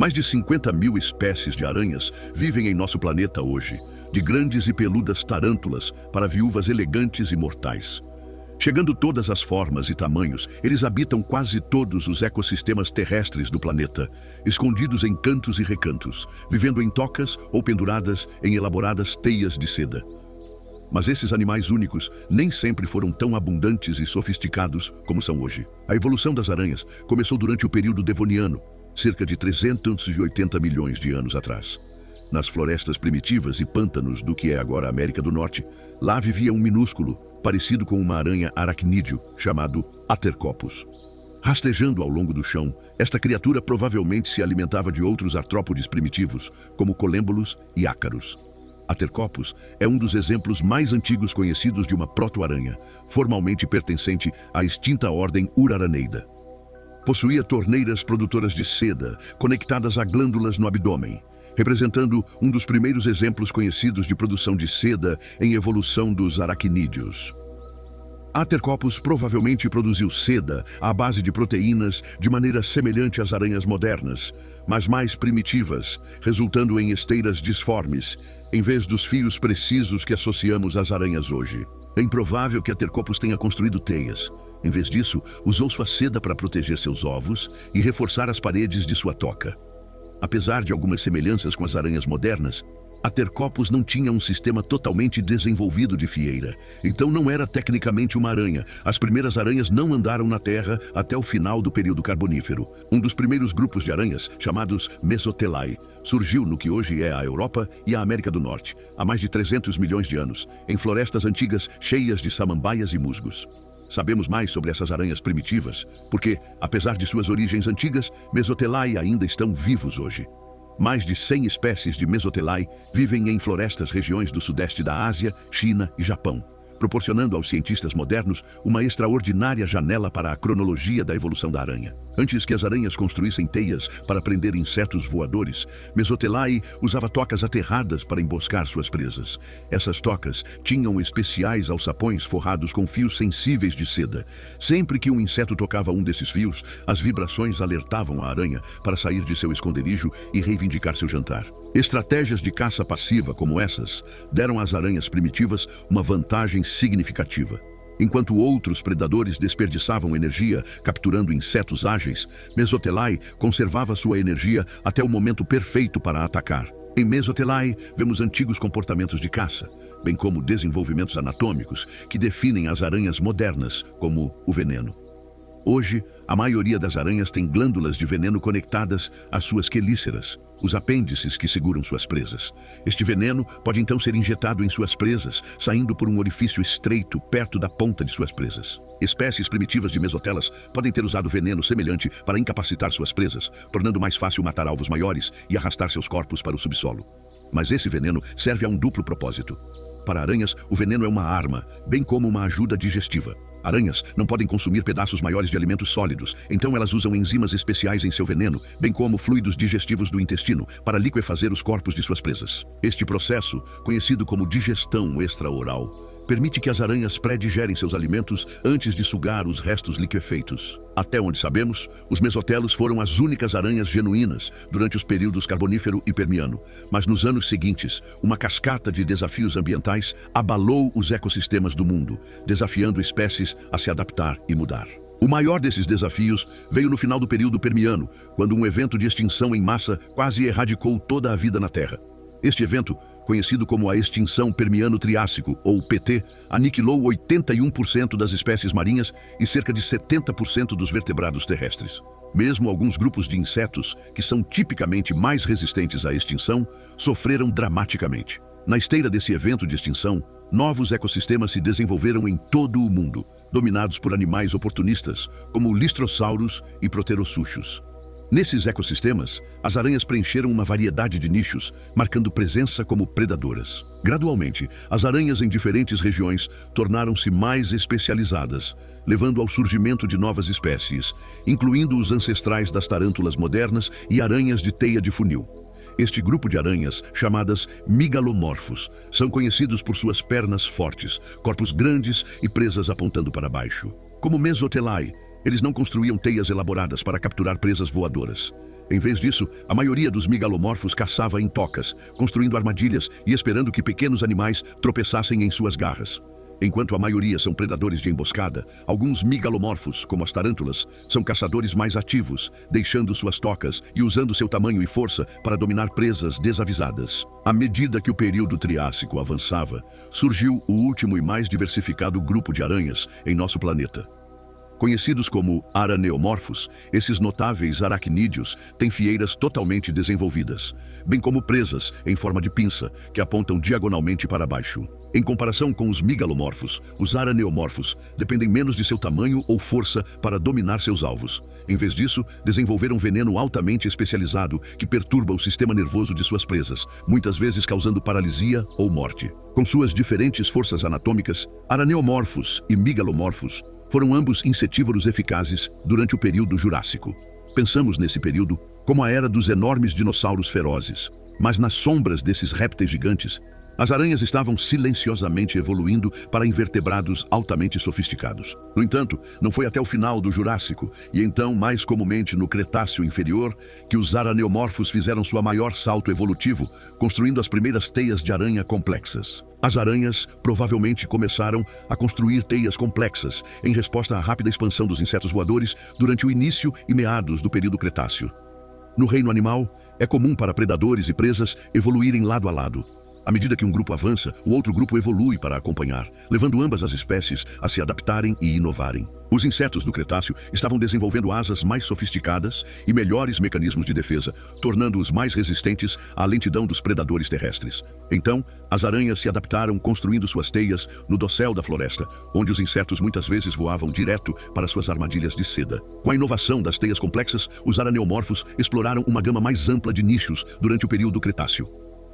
Mais de 50 mil espécies de aranhas vivem em nosso planeta hoje, de grandes e peludas tarântulas para viúvas elegantes e mortais. Chegando todas as formas e tamanhos, eles habitam quase todos os ecossistemas terrestres do planeta, escondidos em cantos e recantos, vivendo em tocas ou penduradas em elaboradas teias de seda. Mas esses animais únicos nem sempre foram tão abundantes e sofisticados como são hoje. A evolução das aranhas começou durante o período Devoniano, cerca de 380 milhões de anos atrás. Nas florestas primitivas e pântanos do que é agora a América do Norte, lá vivia um minúsculo, parecido com uma aranha aracnídeo, chamado Atercopus. Rastejando ao longo do chão, esta criatura provavelmente se alimentava de outros artrópodes primitivos, como colêmbolos e ácaros. Atercopus é um dos exemplos mais antigos conhecidos de uma proto-aranha, formalmente pertencente à extinta ordem Uraraneida. Possuía torneiras produtoras de seda, conectadas a glândulas no abdômen, representando um dos primeiros exemplos conhecidos de produção de seda em evolução dos aracnídeos. Atercopus provavelmente produziu seda à base de proteínas de maneira semelhante às aranhas modernas, mas mais primitivas, resultando em esteiras disformes, em vez dos fios precisos que associamos às aranhas hoje. É improvável que Atercopus tenha construído teias. Em vez disso, usou sua seda para proteger seus ovos e reforçar as paredes de sua toca. Apesar de algumas semelhanças com as aranhas modernas, Atercopus não tinha um sistema totalmente desenvolvido de fieira, então não era tecnicamente uma aranha. As primeiras aranhas não andaram na Terra até o final do período Carbonífero. Um dos primeiros grupos de aranhas, chamados Mesotelae, surgiu no que hoje é a Europa e a América do Norte, há mais de 300 milhões de anos, em florestas antigas cheias de samambaias e musgos. Sabemos mais sobre essas aranhas primitivas, porque, apesar de suas origens antigas, Mesotelae ainda estão vivos hoje. Mais de 100 espécies de Mesotelae vivem em florestas regiões do sudeste da Ásia, China e Japão, proporcionando aos cientistas modernos uma extraordinária janela para a cronologia da evolução da aranha. Antes que as aranhas construíssem teias para prender insetos voadores, Mesotelae usava tocas aterradas para emboscar suas presas. Essas tocas tinham especiais alçapões forrados com fios sensíveis de seda. Sempre que um inseto tocava um desses fios, as vibrações alertavam a aranha para sair de seu esconderijo e reivindicar seu jantar. Estratégias de caça passiva como essas deram às aranhas primitivas uma vantagem significativa. Enquanto outros predadores desperdiçavam energia capturando insetos ágeis, Mesotelae conservava sua energia até o momento perfeito para atacar. Em Mesotelae, vemos antigos comportamentos de caça, bem como desenvolvimentos anatômicos que definem as aranhas modernas, como o veneno. Hoje, a maioria das aranhas tem glândulas de veneno conectadas às suas quelíceras, os apêndices que seguram suas presas. Este veneno pode então ser injetado em suas presas, saindo por um orifício estreito perto da ponta de suas presas. Espécies primitivas de mesotelas podem ter usado veneno semelhante para incapacitar suas presas, tornando mais fácil matar alvos maiores e arrastar seus corpos para o subsolo. Mas esse veneno serve a um duplo propósito. Para aranhas, o veneno é uma arma, bem como uma ajuda digestiva. Aranhas não podem consumir pedaços maiores de alimentos sólidos, então elas usam enzimas especiais em seu veneno, bem como fluidos digestivos do intestino, para liquefazer os corpos de suas presas. Este processo, conhecido como digestão extraoral, permite que as aranhas pré-digerem seus alimentos antes de sugar os restos liquefeitos. Até onde sabemos, os mesotelos foram as únicas aranhas genuínas durante os períodos Carbonífero e Permiano, mas nos anos seguintes, uma cascata de desafios ambientais abalou os ecossistemas do mundo, desafiando espécies a se adaptar e mudar. O maior desses desafios veio no final do período Permiano, quando um evento de extinção em massa quase erradicou toda a vida na Terra. Este evento, conhecido como a extinção Permiano-Triássico, ou PT, aniquilou 81% das espécies marinhas e cerca de 70% dos vertebrados terrestres. Mesmo alguns grupos de insetos, que são tipicamente mais resistentes à extinção, sofreram dramaticamente. Na esteira desse evento de extinção, novos ecossistemas se desenvolveram em todo o mundo, dominados por animais oportunistas, como Listrosaurus e Proterosuchus. Nesses ecossistemas, as aranhas preencheram uma variedade de nichos, marcando presença como predadoras. Gradualmente, as aranhas em diferentes regiões tornaram-se mais especializadas, levando ao surgimento de novas espécies, incluindo os ancestrais das tarântulas modernas e aranhas de teia de funil. Este grupo de aranhas, chamadas migalomorfos, são conhecidos por suas pernas fortes, corpos grandes e presas apontando para baixo. Como Mesotelae, Eles não construíam teias elaboradas para capturar presas voadoras. Em vez disso, a maioria dos megalomorfos caçava em tocas, construindo armadilhas e esperando que pequenos animais tropeçassem em suas garras. Enquanto a maioria são predadores de emboscada, alguns megalomorfos, como as tarântulas, são caçadores mais ativos, deixando suas tocas e usando seu tamanho e força para dominar presas desavisadas. À medida que o período Triássico avançava, surgiu o último e mais diversificado grupo de aranhas em nosso planeta. Conhecidos como araneomorfos, esses notáveis aracnídeos têm fieiras totalmente desenvolvidas, bem como presas em forma de pinça, que apontam diagonalmente para baixo. Em comparação com os megalomorfos, os araneomorfos dependem menos de seu tamanho ou força para dominar seus alvos. Em vez disso, desenvolveram veneno altamente especializado que perturba o sistema nervoso de suas presas, muitas vezes causando paralisia ou morte. Com suas diferentes forças anatômicas, araneomorfos e megalomorfos foram ambos insetívoros eficazes durante o período Jurássico. Pensamos nesse período como a era dos enormes dinossauros ferozes, mas nas sombras desses répteis gigantes, as aranhas estavam silenciosamente evoluindo para invertebrados altamente sofisticados. No entanto, não foi até o final do Jurássico, e então mais comumente no Cretáceo inferior, que os araneomorfos fizeram sua maior salto evolutivo, construindo as primeiras teias de aranha complexas. As aranhas provavelmente começaram a construir teias complexas em resposta à rápida expansão dos insetos voadores durante o início e meados do período Cretáceo. No reino animal, é comum para predadores e presas evoluírem lado a lado. À medida que um grupo avança, o outro grupo evolui para acompanhar, levando ambas as espécies a se adaptarem e inovarem. Os insetos do Cretáceo estavam desenvolvendo asas mais sofisticadas e melhores mecanismos de defesa, tornando-os mais resistentes à lentidão dos predadores terrestres. Então, as aranhas se adaptaram construindo suas teias no dossel da floresta, onde os insetos muitas vezes voavam direto para suas armadilhas de seda. Com a inovação das teias complexas, os araneomorfos exploraram uma gama mais ampla de nichos durante o período Cretáceo.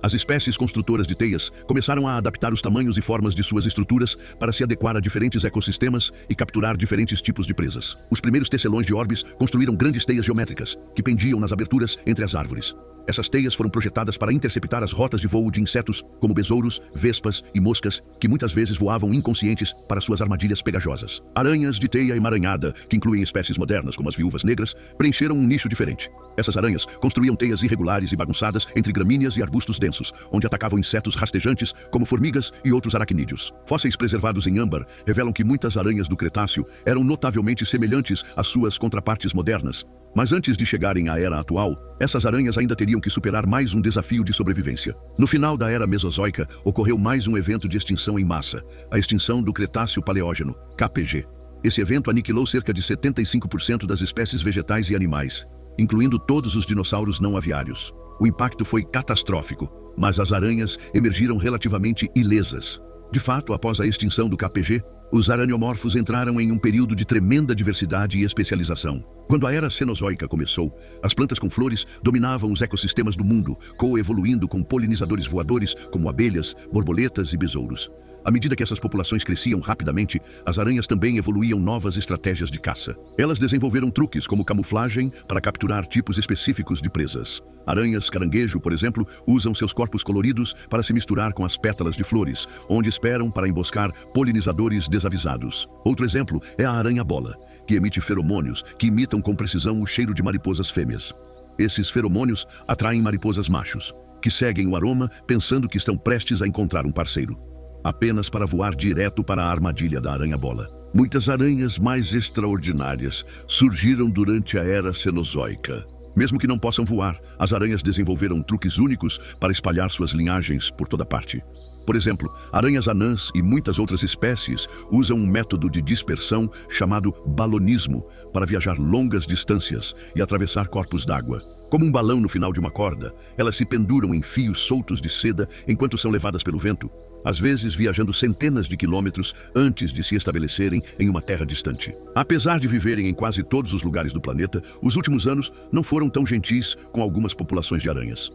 As espécies construtoras de teias começaram a adaptar os tamanhos e formas de suas estruturas para se adequar a diferentes ecossistemas e capturar diferentes tipos de presas. Os primeiros tecelões de orbes construíram grandes teias geométricas, que pendiam nas aberturas entre as árvores. Essas teias foram projetadas para interceptar as rotas de voo de insetos como besouros, vespas e moscas, que muitas vezes voavam inconscientes para suas armadilhas pegajosas. Aranhas de teia emaranhada, que incluem espécies modernas como as viúvas negras, preencheram um nicho diferente. Essas aranhas construíam teias irregulares e bagunçadas entre gramíneas e arbustos densos, onde atacavam insetos rastejantes como formigas e outros aracnídeos. Fósseis preservados em âmbar revelam que muitas aranhas do Cretáceo eram notavelmente semelhantes às suas contrapartes modernas. Mas antes de chegarem à era atual, essas aranhas ainda teriam que superar mais um desafio de sobrevivência. No final da era Mesozoica, ocorreu mais um evento de extinção em massa, a extinção do Cretáceo Paleógeno, KPG. Esse evento aniquilou cerca de 75% das espécies vegetais e animais, incluindo todos os dinossauros não aviários. O impacto foi catastrófico, mas as aranhas emergiram relativamente ilesas. De fato, após a extinção do KPG, os araneomorfos entraram em um período de tremenda diversidade e especialização. Quando a era Cenozoica começou, as plantas com flores dominavam os ecossistemas do mundo, coevoluindo com polinizadores voadores como abelhas, borboletas e besouros. À medida que essas populações cresciam rapidamente, as aranhas também evoluíam novas estratégias de caça. Elas desenvolveram truques como camuflagem para capturar tipos específicos de presas. Aranhas caranguejo, por exemplo, usam seus corpos coloridos para se misturar com as pétalas de flores, onde esperam para emboscar polinizadores desavisados. Outro exemplo é a aranha-bola, que emite feromônios que imitam com precisão o cheiro de mariposas fêmeas. Esses feromônios atraem mariposas machos, que seguem o aroma pensando que estão prestes a encontrar um parceiro, apenas para voar direto para a armadilha da aranha-bola. Muitas aranhas mais extraordinárias surgiram durante a era Cenozoica. Mesmo que não possam voar, as aranhas desenvolveram truques únicos para espalhar suas linhagens por toda parte. Por exemplo, aranhas anãs e muitas outras espécies usam um método de dispersão chamado balonismo para viajar longas distâncias e atravessar corpos d'água. Como um balão no final de uma corda, elas se penduram em fios soltos de seda enquanto são levadas pelo vento, às vezes viajando centenas de quilômetros antes de se estabelecerem em uma terra distante. Apesar de viverem em quase todos os lugares do planeta, os últimos anos não foram tão gentis com algumas populações de aranhas.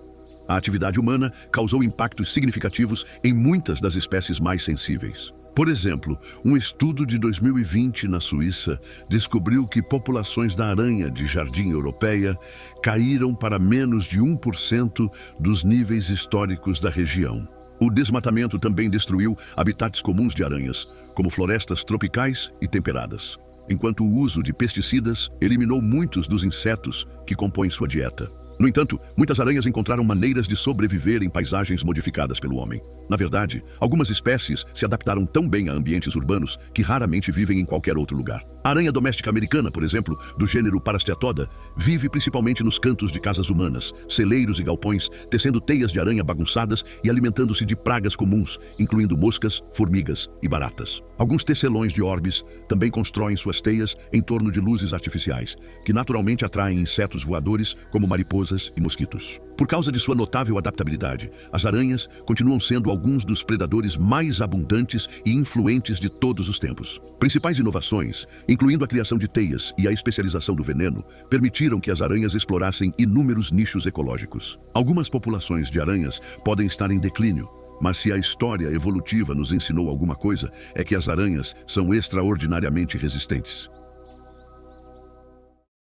A atividade humana causou impactos significativos em muitas das espécies mais sensíveis. Por exemplo, um estudo de 2020 na Suíça descobriu que populações da aranha de jardim europeia caíram para menos de 1% dos níveis históricos da região. O desmatamento também destruiu habitats comuns de aranhas, como florestas tropicais e temperadas. enquanto o uso de pesticidas eliminou muitos dos insetos que compõem sua dieta. No entanto, muitas aranhas encontraram maneiras de sobreviver em paisagens modificadas pelo homem. Na verdade, algumas espécies se adaptaram tão bem a ambientes urbanos que raramente vivem em qualquer outro lugar. A aranha doméstica americana, por exemplo, do gênero Parasteatoda, vive principalmente nos cantos de casas humanas, celeiros e galpões, tecendo teias de aranha bagunçadas e alimentando-se de pragas comuns, incluindo moscas, formigas e baratas. Alguns tecelões de orbes também constroem suas teias em torno de luzes artificiais, que naturalmente atraem insetos voadores como mariposas e mosquitos. Por causa de sua notável adaptabilidade, as aranhas continuam sendo alguns dos predadores mais abundantes e influentes de todos os tempos. Principais inovações, incluindo a criação de teias e a especialização do veneno, permitiram que as aranhas explorassem inúmeros nichos ecológicos. Algumas populações de aranhas podem estar em declínio, mas se a história evolutiva nos ensinou alguma coisa, é que as aranhas são extraordinariamente resistentes.